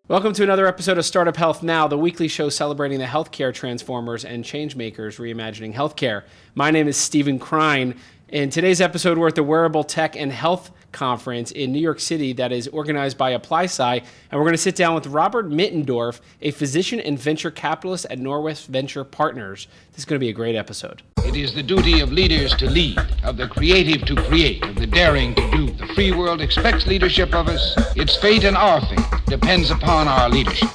Welcome to another episode of Startup Health Now, the weekly show celebrating the healthcare transformers and changemakers reimagining healthcare. My name is Stephen Krein. In today's episode, we're at the Wearable Tech and Health Conference in New York City that is organized by ApplySci, and we're going to sit down with Robert Mittendorff, a physician and venture capitalist at Norwest Venture Partners. This is going to be a great episode. It is the duty of leaders to lead, of the creative to create, of the daring to do. The free world expects leadership of us. Its fate and our fate depends upon our leadership.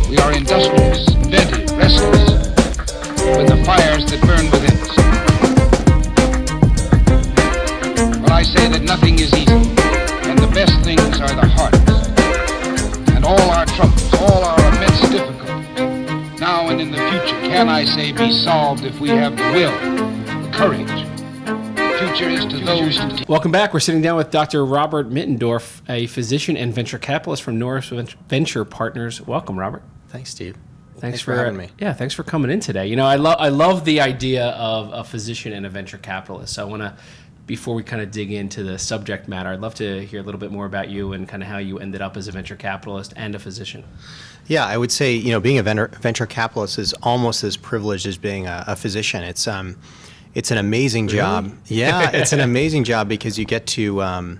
We are industrious, inventive, restless, with the fires that burn within us. But I say that nothing is easy, and the best things are the hardest. And all our troubles, all our immense difficulties, now and in the future, can I say be solved if we have the will, the courage. The future is to those who take. Welcome back. We're sitting down with Dr. Robert Mittendorff, a physician and venture capitalist from Norwest Venture Partners. Welcome, Robert. Thanks, Steve. Thanks for having me. Yeah, thanks for coming in today. You know, I love the idea of a physician and a venture capitalist. So I want to, before we kind of dig into the subject matter, I'd love to hear a little bit more about you and kind of how you ended up as a venture capitalist and a physician. Yeah, I would say, you know, being a venture capitalist is almost as privileged as being a physician. It's an amazing job. Yeah, it's an amazing job because you get to,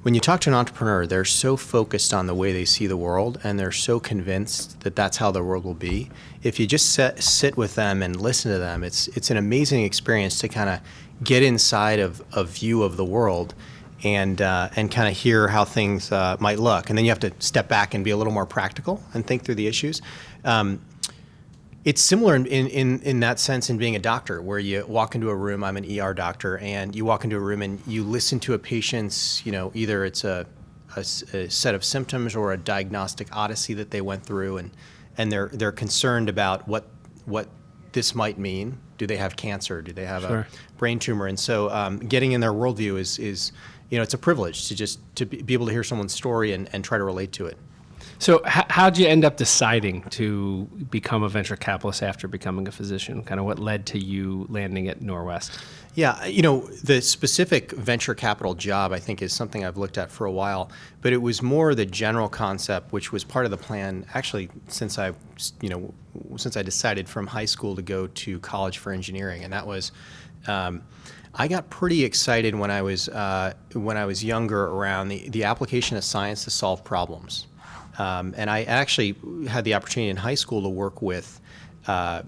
when you talk to an entrepreneur, they're so focused on the way they see the world, and they're so convinced that that's how the world will be. If you just sit with them and listen to them, it's an amazing experience to kind of get inside of a view of the world and kind of hear how things might look. And then you have to step back and be a little more practical and think through the issues. It's similar in that sense in being a doctor, where you walk into a room. I'm an ER doctor, and you walk into a room and you listen to a patient's, you know, either it's a set of symptoms or a diagnostic odyssey that they went through, and they're concerned about what this might mean. Do they have cancer? Do they have a brain tumor? And so getting in their worldview is you know, it's a privilege to be able to hear someone's story and try to relate to it. So how'd you end up deciding to become a venture capitalist after becoming a physician? Kind of what led to you landing at Norwest? Yeah, you know, the specific venture capital job, I think, is something I've looked at for a while, but it was more the general concept, which was part of the plan, actually, since I decided from high school to go to college for engineering, and that was, I got pretty excited when I was younger around the application of science to solve problems. And I actually had the opportunity in high school to work with, I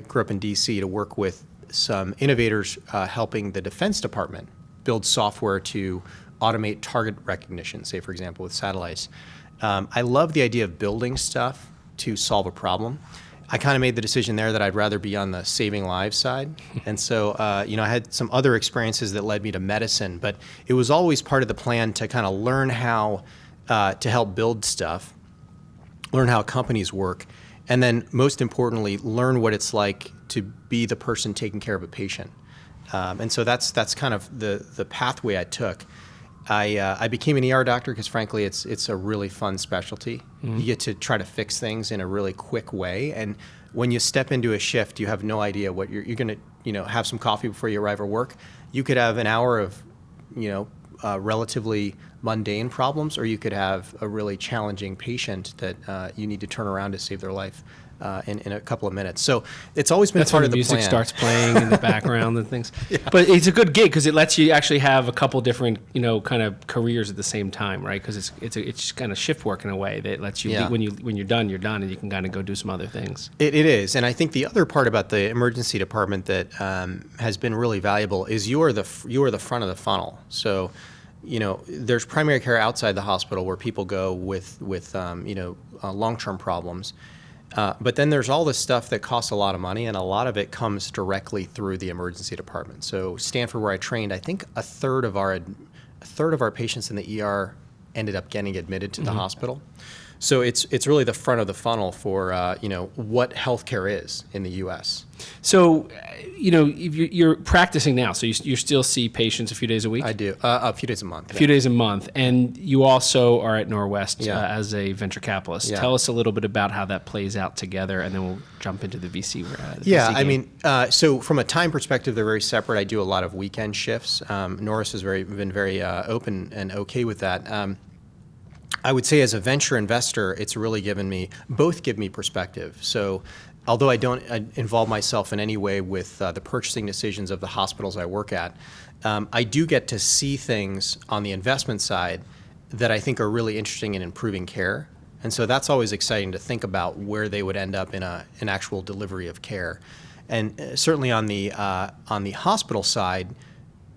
grew up in DC, to work with some innovators helping the Defense Department build software to automate target recognition, say, for example, with satellites. I love the idea of building stuff to solve a problem. I kind of made the decision there that I'd rather be on the saving lives side. And so, you know, I had some other experiences that led me to medicine, but it was always part of the plan to kind of learn how to help build stuff, learn how companies work, and then most importantly, learn what it's like to be the person taking care of a patient. And so that's kind of the pathway I took. I became an ER doctor because, frankly, it's a really fun specialty. Mm-hmm. You get to try to fix things in a really quick way, and when you step into a shift, you have no idea what you're going to, you know, have some coffee before you arrive at work. You could have an hour of, you know, relatively mundane problems, or you could have a really challenging patient that you need to turn around to save their life in a couple of minutes. So it's always been part of the plan. That's when the music starts playing in the background and things. Yeah. But it's a good gig because it lets you actually have a couple different, you know, kind of careers at the same time, right? Because it's just kind of shift work in a way that lets you, when you're done, and you can kind of go do some other things. It is, and I think the other part about the emergency department that has been really valuable is you are the front of the funnel. So, you know, there's primary care outside the hospital where people go with long-term problems. But then there's all this stuff that costs a lot of money, and a lot of it comes directly through the emergency department. So Stanford, where I trained, I think a third of our patients in the ER ended up getting admitted to the hospital. So it's really the front of the funnel for what healthcare is in the U.S. So, if you're practicing now, so you still see patients a few days a week? I do, a few days a month. A few days a month. And you also are at Norwest Yeah. as a venture capitalist. Yeah. Tell us a little bit about how that plays out together, and then we'll jump into the VC. Yeah, VC I game. mean, so from a time perspective, they're very separate. I do a lot of weekend shifts. Norris has been very open and okay with that. I would say as a venture investor, it's really both give me perspective. So although I don't involve myself in any way with the purchasing decisions of the hospitals I work at, I do get to see things on the investment side that I think are really interesting in improving care. And so that's always exciting to think about where they would end up in an actual delivery of care. And certainly on the hospital side,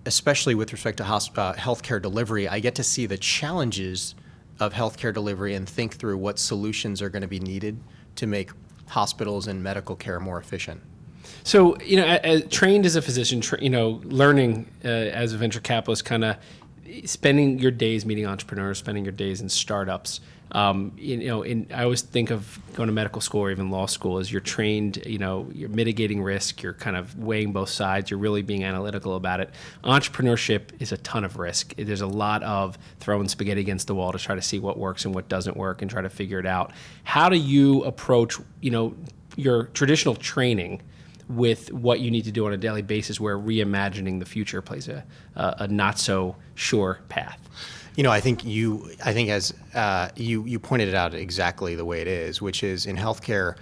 especially with respect to healthcare delivery, I get to see the challenges of healthcare delivery and think through what solutions are going to be needed to make hospitals and medical care more efficient. So, trained as a physician, learning as a venture capitalist, kind of spending your days meeting entrepreneurs, spending your days in startups. I always think of going to medical school or even law school as you're trained, you're mitigating risk, you're kind of weighing both sides, you're really being analytical about it. Entrepreneurship is a ton of risk. There's a lot of throwing spaghetti against the wall to try to see what works and what doesn't work and try to figure it out. How do you approach, your traditional training with what you need to do on a daily basis where reimagining the future plays a not so sure path? I think as you pointed it out exactly the way it is, which is in healthcare,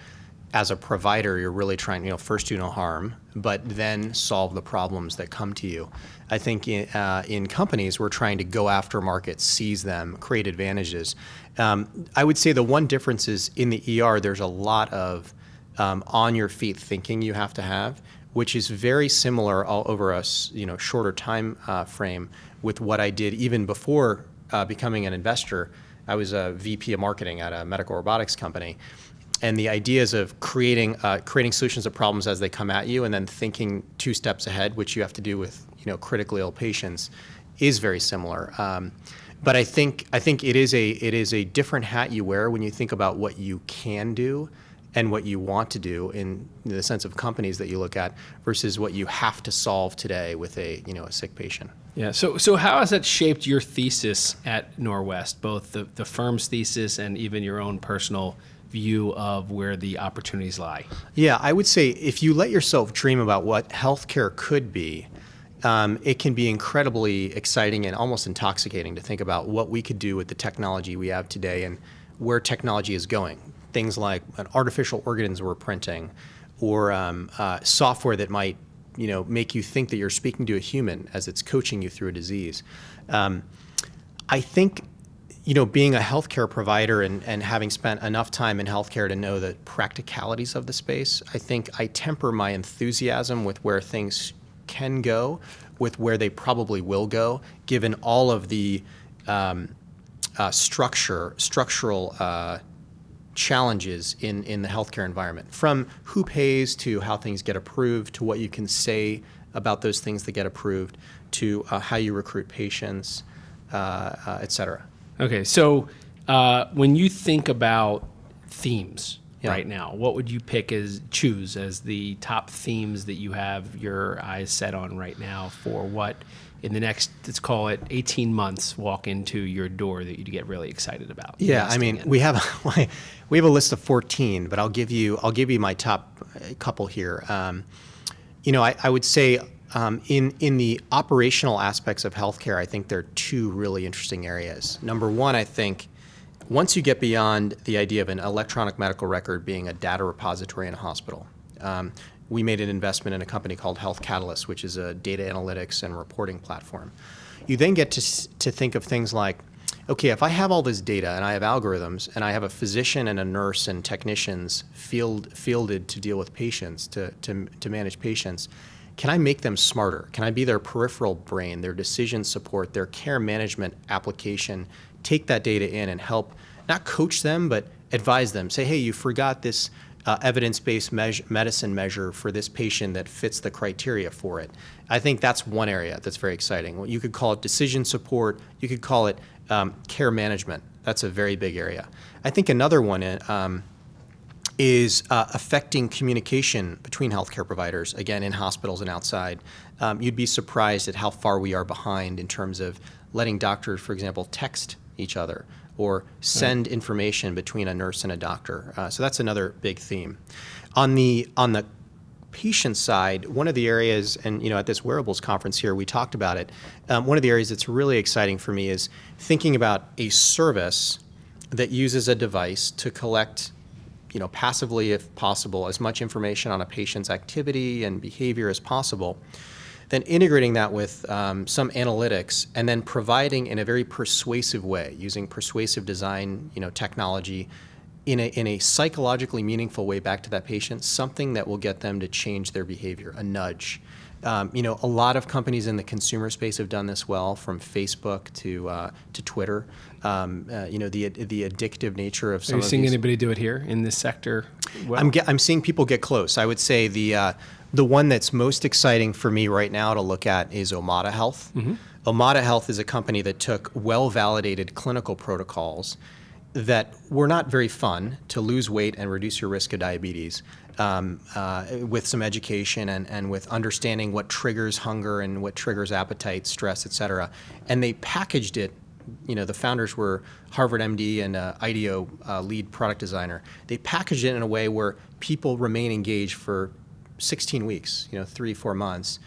as a provider, you're really trying, first do no harm, but then solve the problems that come to you. I think in companies, we're trying to go after markets, seize them, create advantages. I would say the one difference is in the ER, there's a lot of on your feet thinking you have to have, which is very similar all over a shorter time frame with what I did even before becoming an investor. I was a VP of marketing at a medical robotics company. And the ideas of creating solutions of problems as they come at you and then thinking 2 steps ahead, which you have to do with critically ill patients, is very similar. But I think it is a different hat you wear when you think about what you can do and what you want to do in the sense of companies that you look at versus what you have to solve today with a sick patient. Yeah. So how has that shaped your thesis at Norwest, both the firm's thesis and even your own personal view of where the opportunities lie? Yeah, I would say if you let yourself dream about what healthcare could be, it can be incredibly exciting and almost intoxicating to think about what we could do with the technology we have today and where technology is going. Things like artificial organs we're printing, or software that might, make you think that you're speaking to a human as it's coaching you through a disease. I think, being a healthcare provider and having spent enough time in healthcare to know the practicalities of the space, I think I temper my enthusiasm with where things can go, with where they probably will go, given all of the structural challenges in the healthcare environment, from who pays to how things get approved to what you can say about those things that get approved to how you recruit patients, et cetera. Okay, so when you think about themes Yeah. right now, what would you choose as the top themes that you have your eyes set on right now for what in the next, let's call it 18 months, walk into your door that you get really excited about? Yeah, I mean, we have a list of 14, but I'll give you my top couple here. I would say in the operational aspects of healthcare, I think there are 2 really interesting areas. Number one, I think once you get beyond the idea of an electronic medical record being a data repository in a hospital, we made an investment in a company called Health Catalyst, which is a data analytics and reporting platform. You then get to think of things like, okay, if I have all this data and I have algorithms and I have a physician and a nurse and technicians fielded to deal with patients, to manage patients, can I make them smarter? Can I be their peripheral brain, their decision support, their care management application, take that data in and help not coach them, but advise them. Say, hey, you forgot this evidence-based medicine measure for this patient that fits the criteria for it. I think that's one area that's very exciting. Well, you could call it decision support. You could call it care management. That's a very big area. I think another one is affecting communication between healthcare providers, again, in hospitals and outside. You'd be surprised at how far we are behind in terms of letting doctors, for example, text each other or send information between a nurse and a doctor. So that's another big theme. On the patient side, one of the areas, and at this Wearables conference here, we talked about it. One of the areas that's really exciting for me is thinking about a service that uses a device to collect, passively, if possible, as much information on a patient's activity and behavior as possible, then integrating that with some analytics, and then providing in a very persuasive way, using persuasive design, technology, in a psychologically meaningful way back to that patient, something that will get them to change their behavior, a nudge. A lot of companies in the consumer space have done this well, from Facebook to Twitter. The addictive nature of some of these. Are you seeing anybody do it here in this sector? Well? I'm seeing people get close. I would say the one that's most exciting for me right now to look at is Omada Health. Mm-hmm. Omada Health is a company that took well-validated clinical protocols that were not very fun to lose weight and reduce your risk of diabetes, with some education and with understanding what triggers hunger and what triggers appetite, stress, et cetera. And they packaged it. The founders were Harvard MD and IDEO lead product designer. They packaged it in a way where people remain engaged for 16 weeks, 3-4 months,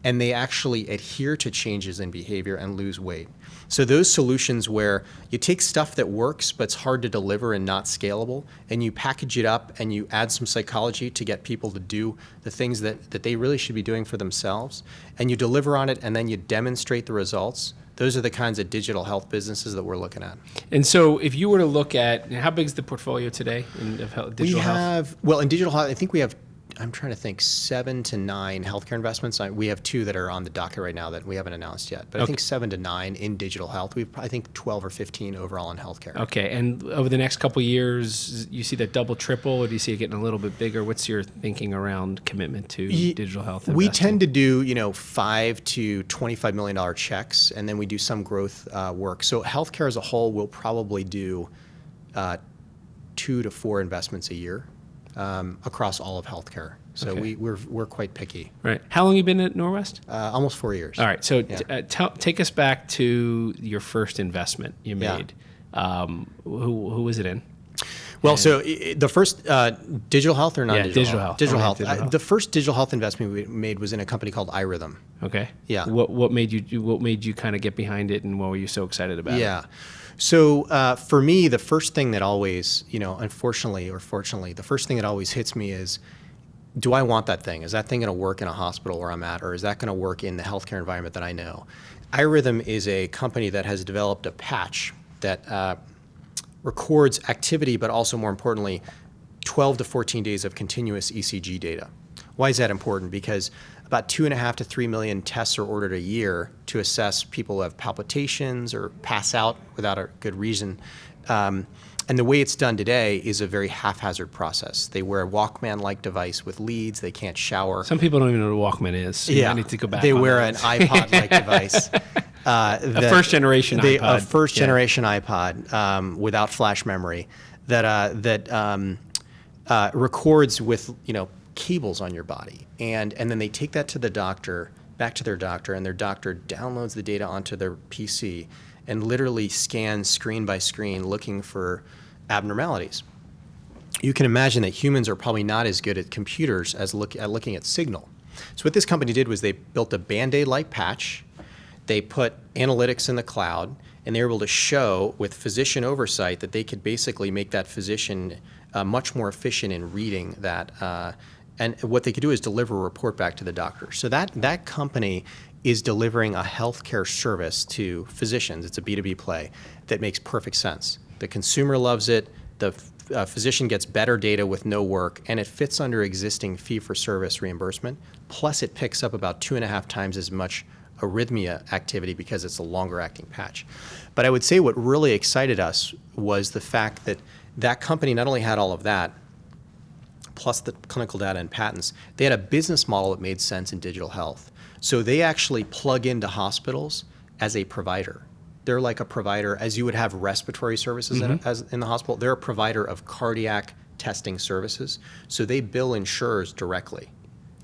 and they actually adhere to changes in behavior and lose weight. So those solutions where you take stuff that works but it's hard to deliver and not scalable, and you package it up and you add some psychology to get people to do the things that they really should be doing for themselves, and you deliver on it and then you demonstrate the results, those are the kinds of digital health businesses that we're looking at. And so if you were to look at, how big is the portfolio today in digital health? Well, in digital health, I think we have, I'm trying to think, 7 to 9 healthcare investments. We have 2 that are on the docket right now that we haven't announced yet. But I think 7 to 9 in digital health. I think 12 or 15 overall in healthcare. Okay. And over the next couple of years, you see that double, triple, or do you see it getting a little bit bigger? What's your thinking around commitment to digital health investing? We tend to do, $5 to $25 million checks, and then we do some growth work. So healthcare as a whole will probably do 2 to 4 investments a year. Across all of healthcare. So Okay. we're quite picky. Right. How long have you been at Norwest? Almost 4 years. All right. So take us back to your first investment you made. Who was it in? Well, so the first digital health or non-digital digital health. Digital Okay, health. digital health. The first digital health investment we made was in a company called iRhythm. Okay. Yeah. What made you kind of get behind it, and what were you so excited about? Yeah. So for me, the first thing that always, unfortunately or fortunately, the first thing that always hits me is, do I want that thing? Is that thing going to work in a hospital where I'm at, or is that going to work in the healthcare environment that I know? iRhythm is a company that has developed a patch that records activity, but also more importantly, 12 to 14 days of continuous ECG data. Why is that important? Because about 2.5 to 3 million tests are ordered a year to assess people who have palpitations or pass out without a good reason. And the way it's done today is a very haphazard process. They wear a Walkman-like device with leads. They can't shower. Some people don't even know what a Walkman is. So I need to go back. They on wear that. an iPod-like device. A first-generation iPod. A first-generation iPod without flash memory that records with cables on your body, and then they take that to the doctor, back to their doctor, and their doctor downloads the data onto their PC and literally scans screen by screen looking for abnormalities. You can imagine that humans are probably not as good at computers as looking at signal. So what this company did was they built a Band-Aid-like patch. They put analytics in the cloud, and they were able to show with physician oversight that they could basically make that physician much more efficient in reading that. And what they could do is deliver a report back to the doctor. So that company is delivering a healthcare service to physicians. It's a B2B play that makes perfect sense. The consumer loves it. The physician gets better data with no work, and it fits under existing fee-for-service reimbursement. Plus, it picks up about 2.5 times as much arrhythmia activity because it's a longer-acting patch. But I would say what really excited us was the fact that that company not only had all of that, plus the clinical data and patents, they had a business model that made sense in digital health. So they actually plug into hospitals as a provider. They're like a provider, as you would have respiratory services in the hospital. They're a provider of cardiac testing services. So they bill insurers directly.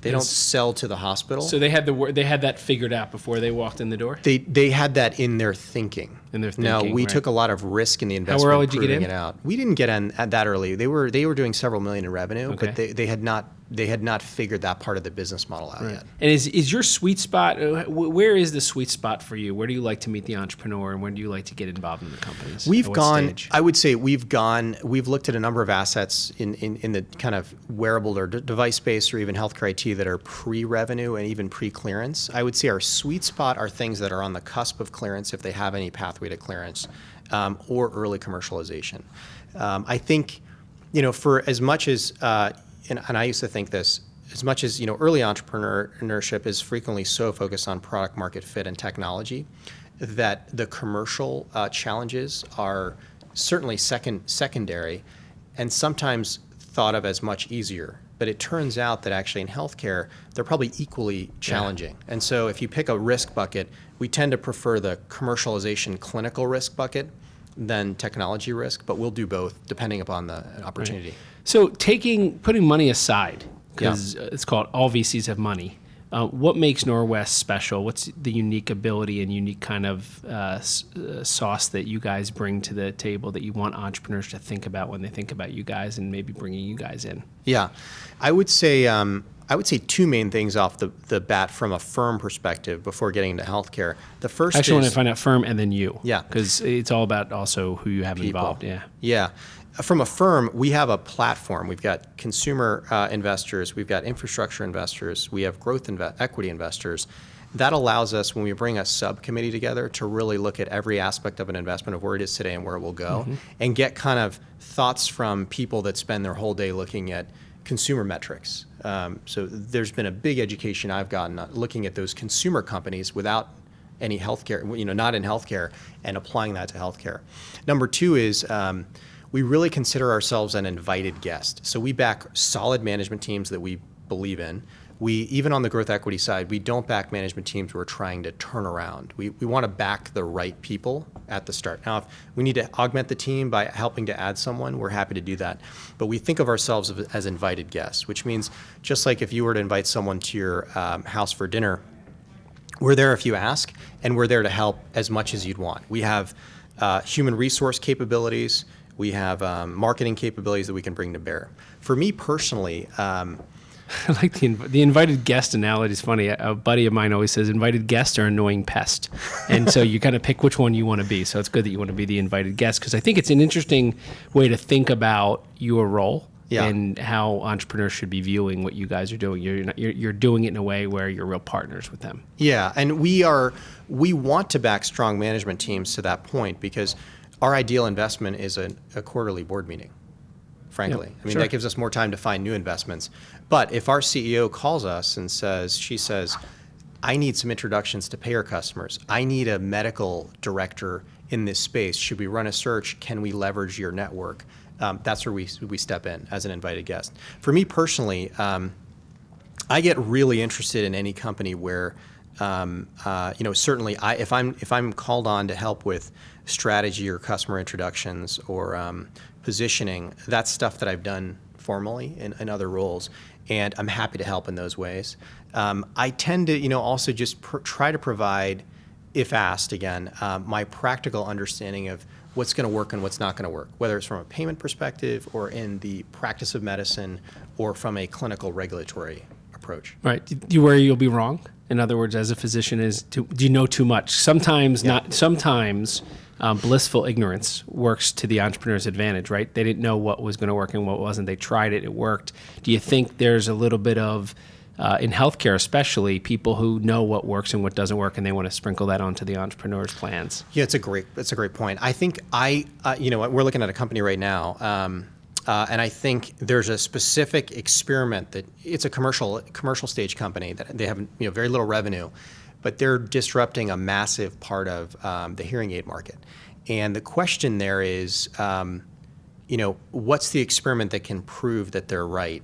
They don't sell to the hospital. So they had that figured out before they walked in the door? They had that in their thinking. Now, we right. took a lot of risk in the investment. How early did you get in? It out. We didn't get in at that early. They were doing several million in revenue, Okay. but they had not figured that part of the business model out yet. And is your sweet spot, where is the sweet spot for you? Where do you like to meet the entrepreneur, and when do you like to get involved in the companies? We've At what gone, stage? I would say we've looked at a number of assets in the kind of wearable or device space or even healthcare IT that are pre-revenue and even pre-clearance. I would say our sweet spot are things that are on the cusp of clearance if they have any pathway to clearance, or early commercialization. I think, for as much as, and I used to think this, as much as, early entrepreneurship is frequently so focused on product market fit and technology, that the commercial challenges are certainly secondary and sometimes thought of as much easier. But it turns out that actually in healthcare, they're probably equally challenging. And so if you pick a risk bucket, we tend to prefer the commercialization clinical risk bucket than technology risk, but we'll do both depending upon the opportunity. Right. So putting money aside, because it's called all VCs have money. What makes Norwest special? What's the unique ability and unique kind of sauce that you guys bring to the table that you want entrepreneurs to think about when they think about you guys and maybe bringing you guys in? Yeah, I would say two main things off the bat from a firm perspective before getting into healthcare. The first Actually, I want is to find out firm and then you. Yeah. Because it's all about also who you have people. involved. Yeah. Yeah. From a firm, we have a platform. We've got consumer investors, we've got infrastructure investors, we have growth equity investors. That allows us, when we bring a subcommittee together, to really look at every aspect of an investment of where it is today and where it will go, and get kind of thoughts from people that spend their whole day looking at consumer metrics. So there's been a big education I've gotten looking at those consumer companies without any healthcare, not in healthcare, and applying that to healthcare. Number two is we really consider ourselves an invited guest. So we back solid management teams that we believe in. Even on the growth equity side, we don't back management teams we're trying to turn around. We want to back the right people at the start. Now, if we need to augment the team by helping to add someone, we're happy to do that. But we think of ourselves as invited guests, which means just like if you were to invite someone to your house for dinner, we're there if you ask, and we're there to help as much as you'd want. We have human resource capabilities. We have marketing capabilities that we can bring to bear. For me personally, I like the invited guest analogy. Is funny. A buddy of mine always says invited guests are annoying pest, and so you kind of pick which one you want to be. So it's good that you want to be the invited guest, because I think it's an interesting way to think about your role and how entrepreneurs should be viewing what you guys are doing. You're doing it in a way where you're real partners with them. Yeah, and we want to back strong management teams to that point, because our ideal investment is a quarterly board meeting, frankly. Yeah, I mean, that gives us more time to find new investments. But if our CEO calls us and she says, I need some introductions to payer customers. I need a medical director in this space. Should we run a search? Can we leverage your network? That's where we step in as an invited guest. For me personally, I get really interested in any company where, certainly if I'm called on to help with strategy or customer introductions or positioning, that's stuff that I've done formally in other roles, and I'm happy to help in those ways. I tend to, also just try to provide, if asked again, my practical understanding of what's going to work and what's not going to work, whether it's from a payment perspective or in the practice of medicine or from a clinical regulatory approach. Right. Do you worry you'll be wrong? In other words, as a physician, do you know too much? Sometimes blissful ignorance works to the entrepreneur's advantage, right? They didn't know what was going to work and what wasn't. They tried it, it worked. Do you think there's a little bit of, in healthcare especially, people who know what works and what doesn't work, and they want to sprinkle that onto the entrepreneur's plans? Yeah, it's a great point. I think we're looking at a company right now, and I think there's a specific experiment that it's a commercial stage company that they have very little revenue, but they're disrupting a massive part of the hearing aid market. And the question there is, what's the experiment that can prove that they're right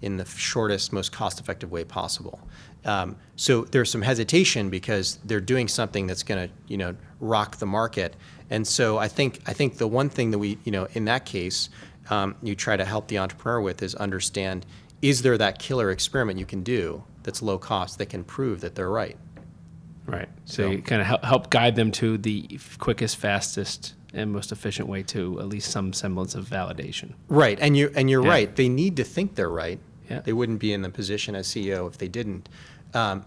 in the shortest, most cost-effective way possible. So there's some hesitation because they're doing something that's going to, rock the market. And so I think the one thing that we, in that case, you try to help the entrepreneur with is understand, is there that killer experiment you can do that's low cost that can prove that they're right? Right. So you kind of help guide them to the quickest, fastest, and most efficient way to at least some semblance of validation. Right. And you're right. They need to think they're right. Yeah. They wouldn't be in the position as CEO if they didn't.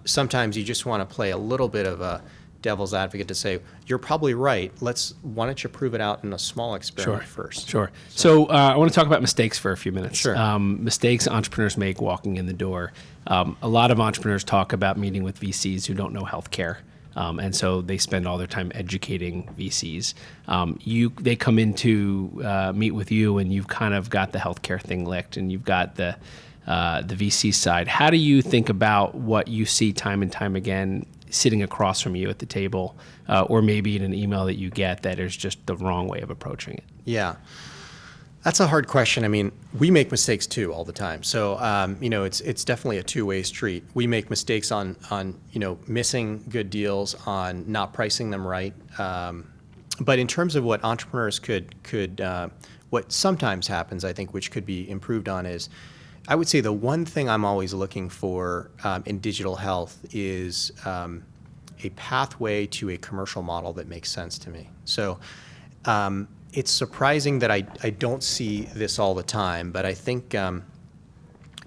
Sometimes you just want to play a little bit of a devil's advocate to say, you're probably right. Why don't you prove it out in a small experiment first? Sure. So I want to talk about mistakes for a few minutes. Sure. Mistakes entrepreneurs make walking in the door. A lot of entrepreneurs talk about meeting with VCs who don't know healthcare. And so they spend all their time educating VCs. They come in to meet with you, and you've kind of got the healthcare thing licked, and you've got the VC side. How do you think about what you see time and time again sitting across from you at the table, or maybe in an email that you get that is just the wrong way of approaching it? Yeah. That's a hard question. I mean, we make mistakes too all the time. So, it's definitely a two-way street. We make mistakes on missing good deals, on not pricing them right. But in terms of what entrepreneurs could what sometimes happens, I think, which could be improved on is, I would say the one thing I'm always looking for in digital health is a pathway to a commercial model that makes sense to me. So, it's surprising that I don't see this all the time, but I think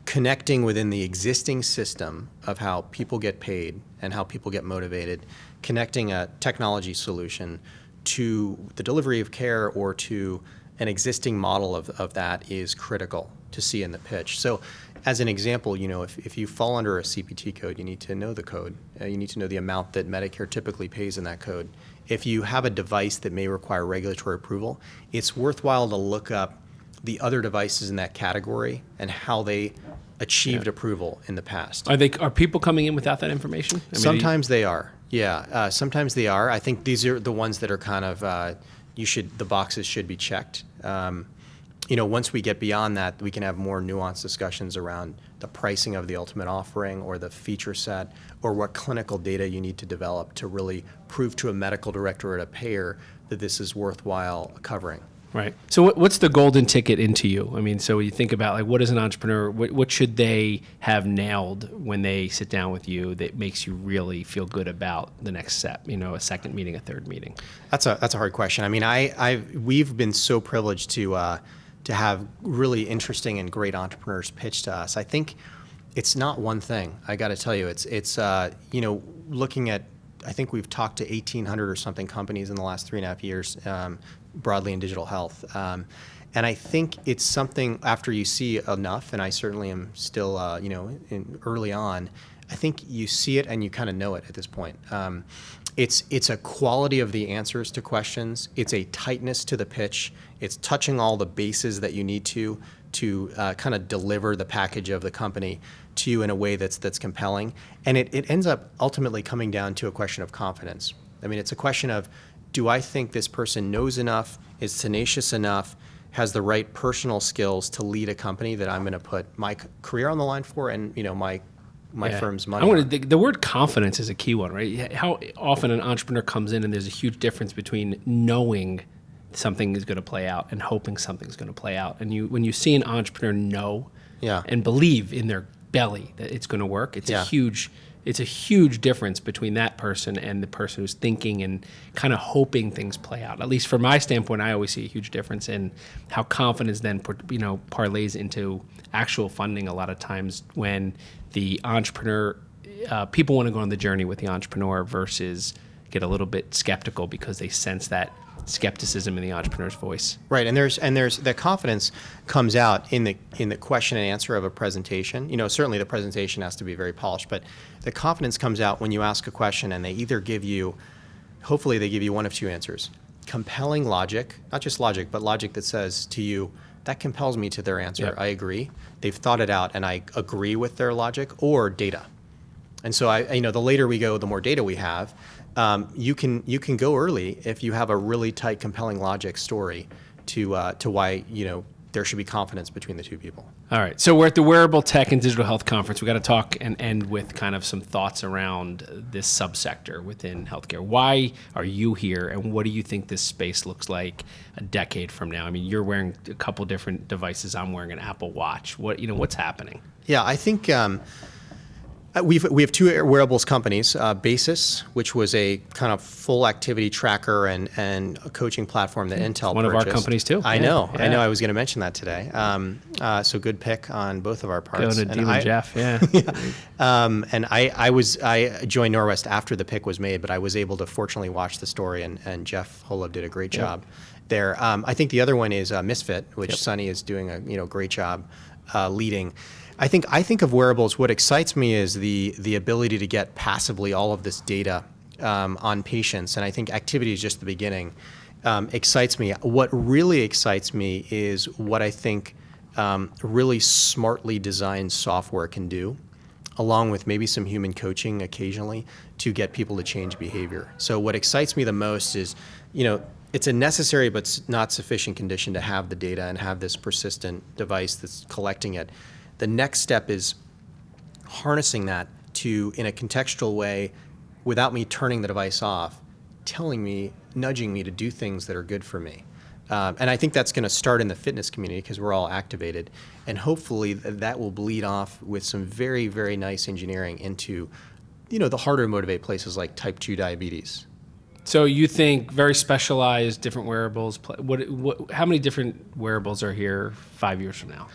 connecting within the existing system of how people get paid and how people get motivated, connecting a technology solution to the delivery of care or to an existing model of that is critical to see in the pitch. So as an example, if you fall under a CPT code, you need to know the code. You need to know the amount that Medicare typically pays in that code. If you have a device that may require regulatory approval, it's worthwhile to look up the other devices in that category and how they achieved approval in the past. Are people coming in without that information? Sometimes they are. Yeah, sometimes they are. I think these are the ones that are kind of the boxes should be checked. Once we get beyond that, we can have more nuanced discussions around the pricing of the ultimate offering or the feature set or what clinical data you need to develop to really prove to a medical director or a payer that this is worthwhile covering. Right. So what's the golden ticket into you? I mean, so you think about what is an entrepreneur, what should they have nailed when they sit down with you that makes you really feel good about the next step, a second meeting, a third meeting? That's a hard question. I mean, we've been so privileged to have really interesting and great entrepreneurs pitch to us. I think it's not one thing. I got to tell you, it's looking at, I think we've talked to 1,800 or something companies in the last 3.5 years, broadly in digital health. And I think it's something after you see enough, and I certainly am still, early on, I think you see it and you kind of know it at this point. It's a quality of the answers to questions. It's a tightness to the pitch. It's touching all the bases that you need to kind of deliver the package of the company to you in a way that's compelling. And it ends up ultimately coming down to a question of confidence. I mean, it's a question of, do I think this person knows enough, is tenacious enough, has the right personal skills to lead a company that I'm going to put my career on the line for and, my firm's money. The word confidence is a key one, right? How often an entrepreneur comes in and there's a huge difference between knowing something is going to play out and hoping something's going to play out. And when you see an entrepreneur know and believe in their belly that it's going to work, it's a huge difference between that person and the person who's thinking and kind of hoping things play out. At least from my standpoint, I always see a huge difference in how confidence then parlays into actual funding a lot of times when the entrepreneur, people want to go on the journey with the entrepreneur versus get a little bit skeptical because they sense that skepticism in the entrepreneur's voice. Right, and there's that confidence comes out in the question and answer of a presentation. Certainly the presentation has to be very polished, but the confidence comes out when you ask a question and they either hopefully they give you one of two answers. Compelling logic, not just logic, but logic that says to you, that compels me to their answer. Yep. I agree. They've thought it out and I agree with their logic, or data. And so the later we go, the more data we have. You can go early if you have a really tight, compelling logic story to why there should be confidence between the two people. All right. So we're at the Wearable Tech and Digital Health Conference. We got to talk and end with kind of some thoughts around this subsector within healthcare. Why are you here, and what do you think this space looks like a decade from now? I mean, you're wearing a couple different devices. I'm wearing an Apple Watch. What's happening? Yeah, I think we have two wearables companies, Basis, which was a kind of full activity tracker and a coaching platform that Intel One purchased. of our companies too. I know. I was going to mention that today. So good pick on both of our parts. Going to Dean and Jeff, yeah. And I joined Norwest after the pick was made, but I was able to fortunately watch the story, and Jeff Holub did a great job there. I think the other one is Misfit, which Sunny is doing a great job leading. I think of wearables. What excites me is the ability to get passively all of this data on patients, and I think activity is just the beginning. Excites me. What really excites me is what I think really smartly designed software can do, along with maybe some human coaching occasionally to get people to change behavior. So what excites me the most is, it's a necessary but not sufficient condition to have the data and have this persistent device that's collecting it. The next step is harnessing that to, in a contextual way, without me turning the device off, nudging me to do things that are good for me. And I think that's going to start in the fitness community because we're all activated. And hopefully that will bleed off with some very, very nice engineering into, the harder to motivate places like type 2 diabetes. So you think very specialized, different wearables. How many different wearables are here 5 years from now?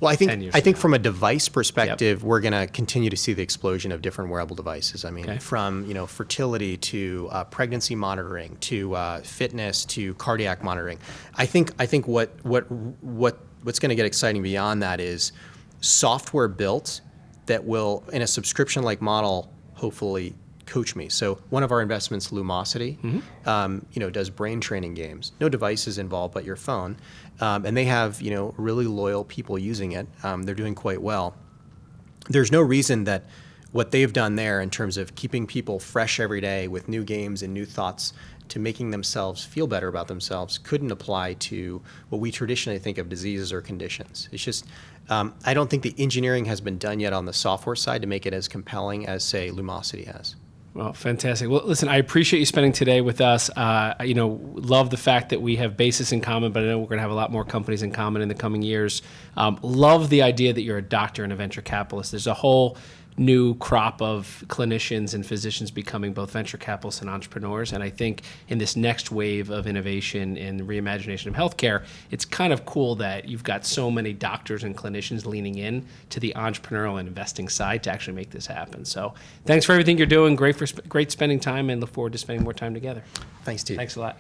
Well, I think from a device perspective, we're going to continue to see the explosion of different wearable devices. I mean, from fertility to pregnancy monitoring to fitness to cardiac monitoring. I think what's going to get exciting beyond that is software built that will, in a subscription-like model, hopefully coach me. So one of our investments, Lumosity, does brain training games. No devices involved but your phone. And they have, really loyal people using it. They're doing quite well. There's no reason that what they've done there in terms of keeping people fresh every day with new games and new thoughts to making themselves feel better about themselves couldn't apply to what we traditionally think of diseases or conditions. It's just, I don't think the engineering has been done yet on the software side to make it as compelling as, say, Lumosity has. Well, fantastic. Well, listen, I appreciate you spending today with us. Love the fact that we have Basis in common, but I know we're going to have a lot more companies in common in the coming years. Love the idea that you're a doctor and a venture capitalist. There's a whole new crop of clinicians and physicians becoming both venture capitalists and entrepreneurs. And I think in this next wave of innovation and reimagination of healthcare, it's kind of cool that you've got so many doctors and clinicians leaning in to the entrepreneurial and investing side to actually make this happen. So thanks for everything you're doing. Great spending time, and look forward to spending more time together. Thanks, Steve. Thanks a lot.